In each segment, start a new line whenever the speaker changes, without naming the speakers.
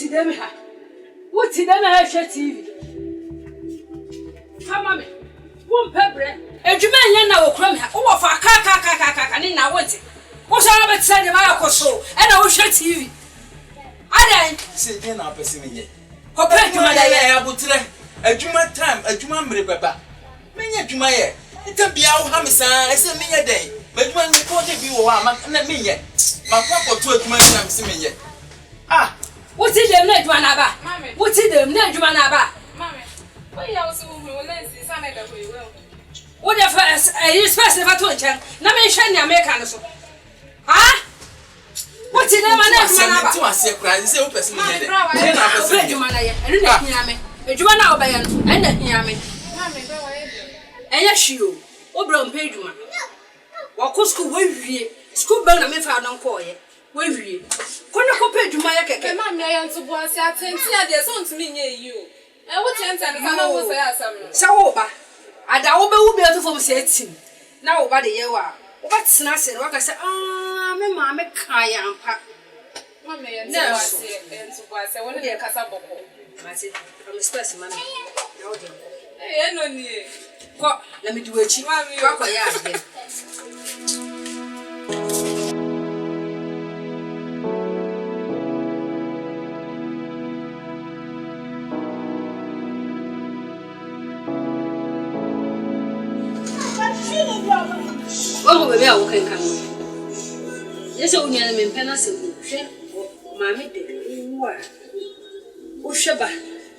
Wuti dem ha TV. Mama me. Won pebre. Edwuma nya na wo krom ha. Wo fa ka ni na wote. Wo so na betsa de ma yakoso. E na wo hwe TV. Adan.
Se je na apese me ye.
Ko pe edwuma da ye
abutre. Edwuma time, edwuma mre baba. Menye edwuma ye. Ita bia wo ha me san, ese menye den. Edwuma ni ko de bi wo ha ma na menye. Ma kwa ko to edwuma na me se menye. Ah,
wuti dem na edwuma na ba. Wuti dem na edwuma na ba.
Mama. Why you also wo lensi sana da ko iwe.
Wo de fa space fa to nchen. Na me hwe ni America no so. Ha? Wuti dem na edwuma na ba.
ti wa se kra, se wo pese menye den. Je na apese me.
Edwuma na ye. Enu na hia me. Edwuma na oba ye no. En na hia me.
Mama ba wa ye.
Enya hwio. Wo bra mpa edwuma. Wo ko school wo hwie. School bell na me fa no nko ye. Wo hwie. Kono ko pa edwuma ye keke.
Mama ya nto bo ase atenti ade so ntumi nye yi o. E wo tenta ne sana wo so ya asam no.
Sa wo ba. Ada wo be wo be to fom se etim. Na wo ba de ye wa. Wo ba tsena se no ka se me ma me kan ya ampa.
Mama ya nto bo ase wo ne kasa boko.
Mate, I'm stress man. Na wo de.
Eh no ni.
Ko na me du achi. Ko ya ade. Oh, baby, I will come. Yes, only a man penance. Mammy, oh, Shaba,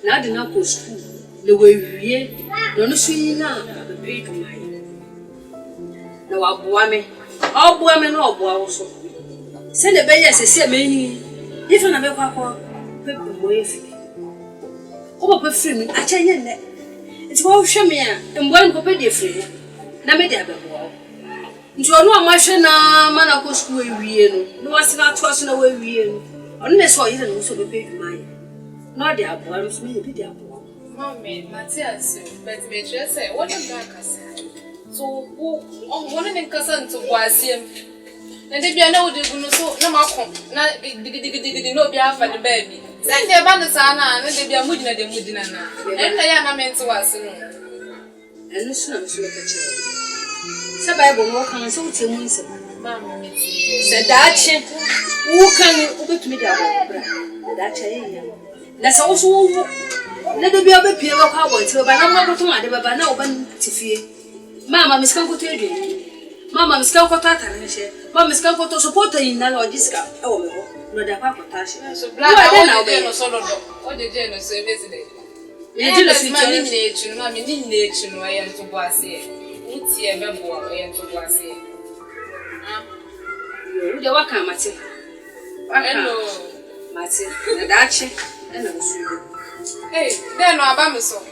now the knuckle school. The way we don't see now, the pay to mine. No, I'll boy me. I'll boy me, no, boy also. Send a bay as a sea many. If I never call, people wave. Oh, but free, I tell you that. It's all shamia and one copy free. Na me dia bebo. Nti onu amahwe na mana ko school ewie no. No asina to aso na we wie no. Onu ne so yire no so be peduma ye. No dia abo so me bi dia abo.
Mama, Matthias, but me just say what is that kasa? So one ne kasa nto bo asiem. Na de bia na wo de gunu so na makọ na digidi no bia afa de baby. Send de ba no sa na de bia mudina de mudina na. Na ya na mente wase no.
Enu so na so ka kire. Se Bible no kan so tie mu nse.
Mama me.
Se daache wo kan obetumi da bra. Se daache ye. Na se wo so wo na de bia be pie wo kwa bo ti ba na mo boto ade baba na wo ba tifie. Mama miskan ko to edwe. Mama miskan ko ta tare she. Mama miskan ko to support yin na logistics e wo me ho. No da pa ko ta she.
So black na we no so do. O de je no so e be se de.
Eji lo future
ni na echi no mi ni na echi no ya nto bo ase. Uti e be bo ya nto bo ase.
Yo de waka mate.
Hello.
Mate. Na dache na usu.
Then no aba me so.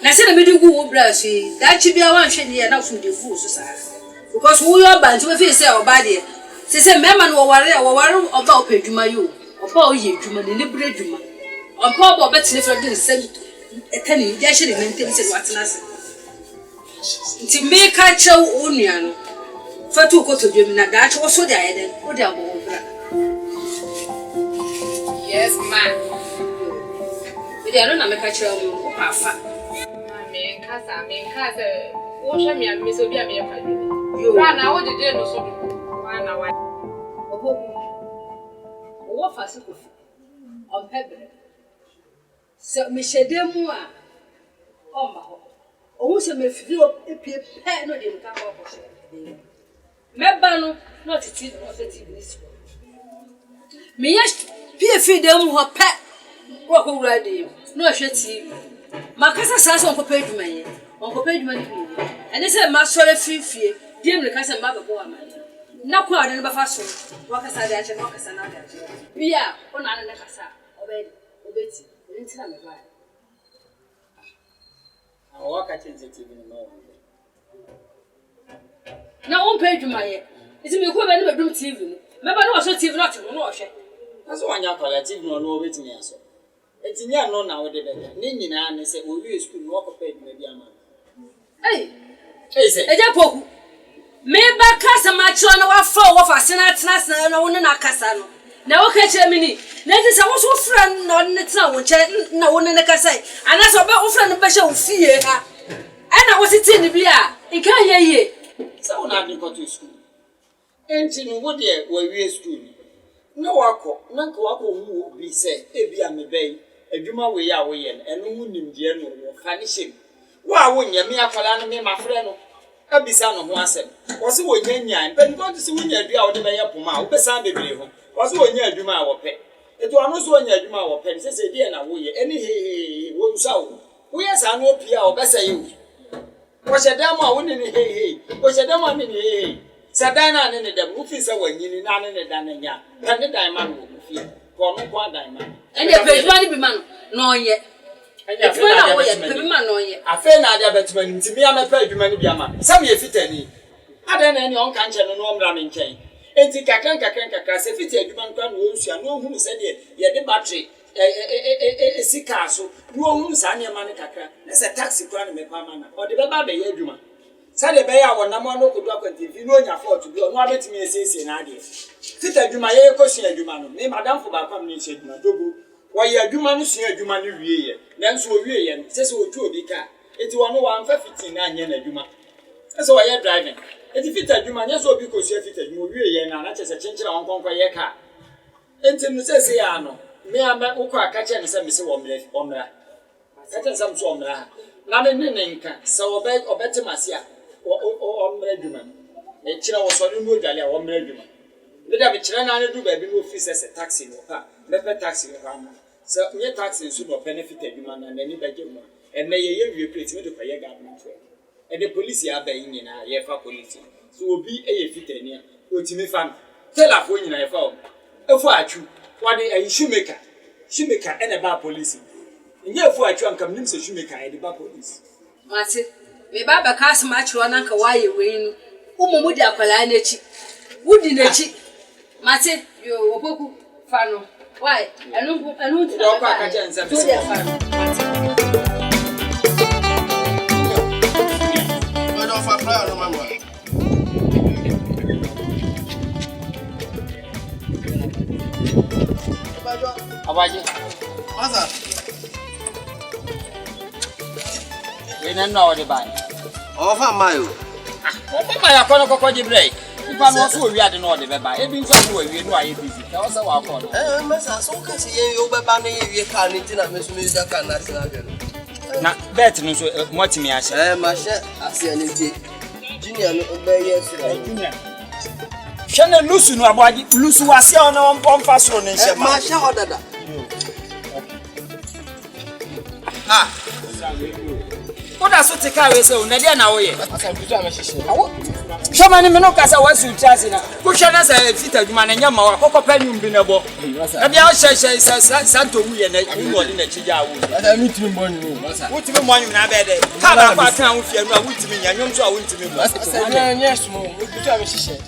Na se na me dugu wo bra so yi. Dache bia wan hwe ne na usu de fu so sa. Because wo yo ba nti we fi say oba de. Se mema no wo ware oba opedwuma yo. Oba o ye dwuma ne libre dwuma. Oba oba betini for din sem etani dia hye ne ntem se watena se. Nti me ka chew onua no. Fatu ko to dwem na dache wo so de ayede. Wo de abo wo bra.
Yes, ma.
We dey na me ka chew wo pa fa.
Me kasa wo hwe me so bia me ya kwadwe. Ra na wo de no so do. Wa na wa.
Obo. Wo fa se ko fi. On pebre. Se me shedemu a o ma ho. O se me fi epie pe no de nka ko ko she. Meba no no titi no se ti ni so. Me ya pie fi dem ho pe wo ko wura de no hwe ti. Makasa sa so ko pe dwuma ye. On ko pe dwuma ni bi. Ene se ma sore fifie. Dem le kasa ma be bo amane. Na ko ade no ba fa so. Wakasa de ache wakasa na de ache. Bia ona na kasa obeti. Ntina me ba.
Waka chenze TV ni mawo.
Na on page my ye. Iti me ko be ni bedum TV no. Me ba no so TV not no no hwe.
Aso wanya kwala TV no no obetimi aso. Etinya no na wo de be. Ni nyina ne se o wi school no ko page me bi ama. Se.
Eja poku. Me ba kasa ma chiro na wa fa wo fa sena tena sena no wo na kasa no. Na wo ka che mi ni Let us also friend non it's now no one in the Casay. And that's about friend of Basha fear. And I was it in the beer. It can't hear ye.
So now you go to school. Ain't in what year were we school? No wako, Nanko who be say, Ebi and the bay, a Juma way away and no wound in the or finishing. Why wouldn't you me a colana me, my friend? A bisano who answered. Was it what yan, but going to see when you out the bay up Puma, Bessan baby. Was what you do my pet. It was also when you do my pet, says a dear now, any hay won't sound. We are San Opia or better you. Was a damn one in the hay, was a damn one in the hay. Sadana and the movies are when you none in the Dananya, and the diamond will feel. For no one diamond.
And your page money be man, no yet. It's when I was a man, no yet.
I feel not a betman to me, I'm a pay you money be a man. Some year fit any. I don't any on country and no ramming chain. And the Kakanka if it's a human can lose you, no who said it, yet the battery, a sick castle, no who's any money kaka. There's a taxi plan me permanent, or the baby, Yeduma. Sade be ya wona mo no kodwa kwante fi no nya for to be no abetimi esese na ade fit adwuma ye kosi adwuma no me madam fo ba kwam ni che adwuma dogo wo ye adwuma no sua adwuma no wie ye nanso o wie ye no sese o twa obi ka enti wono wa mfa fitin na anya na adwuma sese wo ye driving enti fit adwuma nya so obi kosi fit adwuma o wie ye na che se chenchira won konkwa ye ka enti no sese ya no me amba ukwa aka che ne se me se wo mra aka sam so mra na me ne nka se obetimase a o mreduma e kira wo so ni odwale a wo mreduma me da me kira na ne du ba bi no office se taxi no pa me pe taxi no pa so nye taxi so no benefit adwuma na nani ba je mu e na ye wie plate me do kwa ye government e de police ya ba yin na ye fa police so obi e ye fitani a otimi fa no telafo nyina ye fa o efo atwu wade e shoemaker e na ba police nye efo atwu ankam nim se shoemaker e de ba police
Mate me baba kas match ro nanka waye weinu umumu di akwala na echi wudi na echi mate yo opoku fano why anu
do kwa ka je nse
do dia fano
Why don't I fly on my way?
abaje
What's that?
we na no de ban
Over my
Mama ya kono kokoji break. Ipa no so wi ade no de beba. E bi nso so wi no aye busy. E o se wa kono.
masa so ka se ye yo beba na ye wi ka ni tina me so me da ka na se na gelo.
Na bet no so motimi a hye.
Ma hye ase ani ti. Junior no be ye so.
Junior. Shana lusu no aboaji lusu wase ona won fa so ne hye
ma hye odada. Ha.
Oda so tika we se una dia na wo ye.
Asa mputu amehye.
Shama ni me no kasa wasu chase na. Ku hwe na sa fit adwuma na nyama wa kokopa nwum bi na bo. Na bia o hye santo wu ye na wo de na chija wo.
Asa mitiri mboni no.
Wutimi mo anwum na be de. Ka ba kwa kan wo fie no a wutimi nya nwum so a wutimi mo.
Asa nya sumo. Mputu amehye.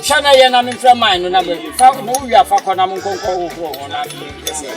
Shana ye na me fra man no na be. Fa no wi afa kona mo nkonko wo ho na.
Asa